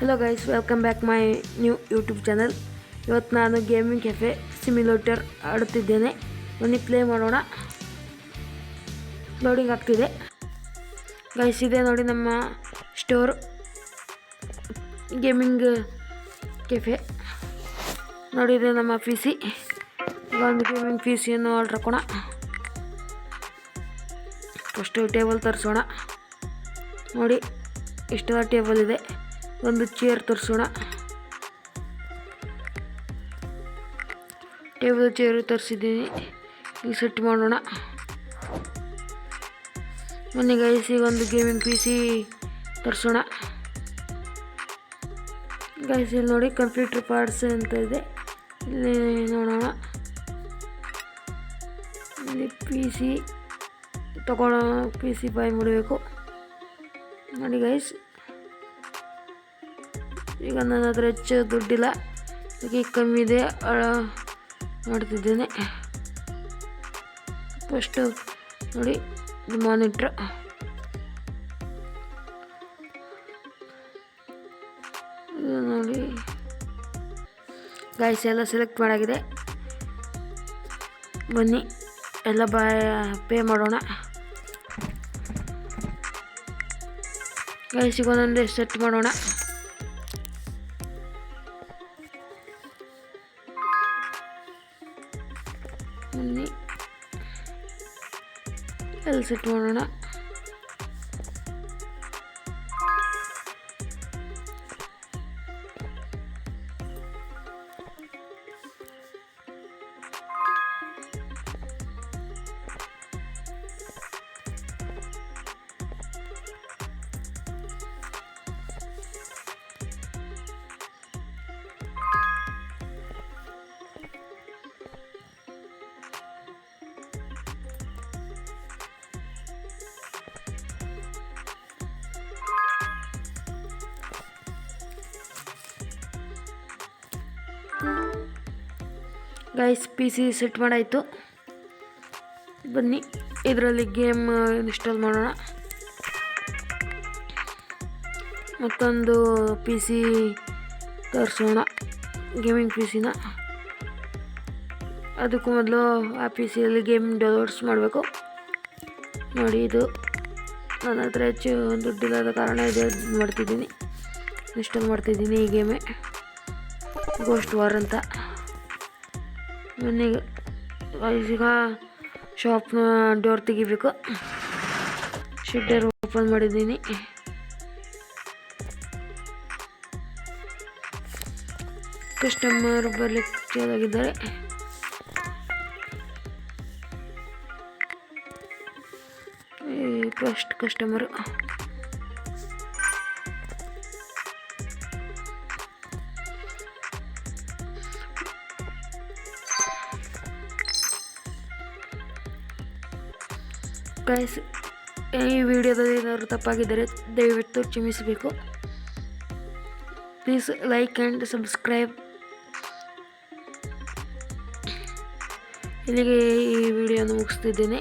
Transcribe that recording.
Hello guys, welcome back my new YouTube channel. ಇವತ್ತು ನಾನು gaming cafe simulator ಆಡುತ್ತಿದ್ದೇನೆ. ಬನ್ನಿ play ಮಾಡೋಣ. ಲೋಡಿಂಗ್ ಆಗ್ತಿದೆ ಗೈಸ್. ಇದೆ ನೋಡಿ ನಮ್ಮ ಸ್ಟೋರ್ ಗೇಮಿಂಗ್ ಕೆಫೆ. ನೋಡಿದೆ ನಮ್ಮ ಪಿ ಸಿ. ಒಂದು ಗೇಮಿಂಗ್ ಪಿ ಸಿಯನ್ನು ಆರ್ಡ್ರ್ ಹಾಕೋಣ. ಫಸ್ಟು ಟೇಬಲ್ ತರಿಸೋಣ. ನೋಡಿ ಇಷ್ಟೆಲ್ಲ ಟೇಬಲ್ ಇದೆ. ಒಂದು ಚೇರ್ ತರಿಸೋಣ. ಟೇಬಲ್ ಚೇರು ತರಿಸಿದ್ದೀನಿ. ಈಗ ಸೆಟ್ ಮಾಡೋಣ. ಬನ್ನಿ ಗೈಸ್, ಈಗ ಒಂದು ಗೇಮಿಂಗ್ ಪಿ ಸಿ ತರಿಸೋಣ. ಗೈಸ್ ಇಲ್ಲಿ ನೋಡಿ ಕಂಪ್ಯೂಟರ್ ಪಾರ್ಟ್ಸ್ ಅಂತ ಇದೆ. ಇಲ್ಲಿ ನೋಡೋಣ. ಇಲ್ಲಿ ಪಿ ಸಿ ತಗೊಳ್ಳೋ, ಪಿ ಸಿ ಬೈ ಮಾಡಬೇಕು. ನೋಡಿ ಗೈಸ್, ಈಗ ನನ್ನ ಹತ್ರ ಹೆಚ್ಚು ದುಡ್ಡಿಲ್ಲ, ಅದಕ್ಕೆ ಕಮ್ಮಿ ಇದೆ ಮಾಡ್ತಿದ್ದೇನೆ. ಫಸ್ಟು ನೋಡಿ ಇದು ಮಾನಿಟ್ರ್. ಇದು ನೋಡಿ ಗೈಸ್ ಎಲ್ಲ ಸೆಲೆಕ್ಟ್ ಮಾಡಾಗಿದೆ. ಬನ್ನಿ ಎಲ್ಲ ಪೇ ಮಾಡೋಣ. ಗೈಸಿಗೆ ಒಂದೊಂದೇ ಸೆಟ್ ಮಾಡೋಣ. ಬನ್ನಿ ಎಲ್ಲ ಸೆಟ್ ಮಾಡೋಣ. ಗೈಸ್ ಪಿ ಸಿ ಸೆಟ್ ಮಾಡಾಯಿತು. ಬನ್ನಿ ಇದರಲ್ಲಿ ಗೇಮ್ ಇನ್ಸ್ಟಾಲ್ ಮಾಡೋಣ. ಮತ್ತೊಂದು ಪಿ ಸಿ ತರಿಸೋಣ, ಗೇಮಿಂಗ್ ಪಿ ಸಿನ. ಅದಕ್ಕೂ ಮೊದಲು ಆ ಪಿ ಸಿಯಲ್ಲಿ ಗೇಮ್ ಡೌನ್ಲೋಡ್ಸ್ ಮಾಡಬೇಕು. ನೋಡಿ ಇದು ನನ್ನ ಹತ್ರ ಹೆಚ್ಚು ದುಡ್ಡಿಲ್ಲದ ಕಾರಣ ಇದು ಮಾಡ್ತಿದ್ದೀನಿ, ಇನ್ಸ್ಟಾಲ್ ಮಾಡ್ತಿದ್ದೀನಿ ಈ ಗೇಮೇ, ಗೋಸ್ಟ್ ವಾರ್ ಅಂತ. ಬನ್ನಿ ಈಗ ಶಾಪ್ನ ಡೋರ್ ತೆಗಿಬೇಕು. ಶಟ್ಟರ್ ಓಪನ್ ಮಾಡಿದ್ದೀನಿ. ಕಸ್ಟಮರ್ ಬರಲಿಕ್ಕೆ ಚಾಲಾಗಿದ್ದಾರೆ. First customer. ಗೈಸ್ ಈ ವಿಡಿಯೋದಲ್ಲಿ ಏನಾದರೂ ತಪ್ಪಾಗಿದ್ದರೆ ದಯವಿಟ್ಟು ಕ್ಷಮಿಸಬೇಕು. Please like and subscribe. ಇಲ್ಲಿಗೆ ಈ ವಿಡಿಯೋನ ಮುಗಿಸ್ತಿದ್ದೇನೆ.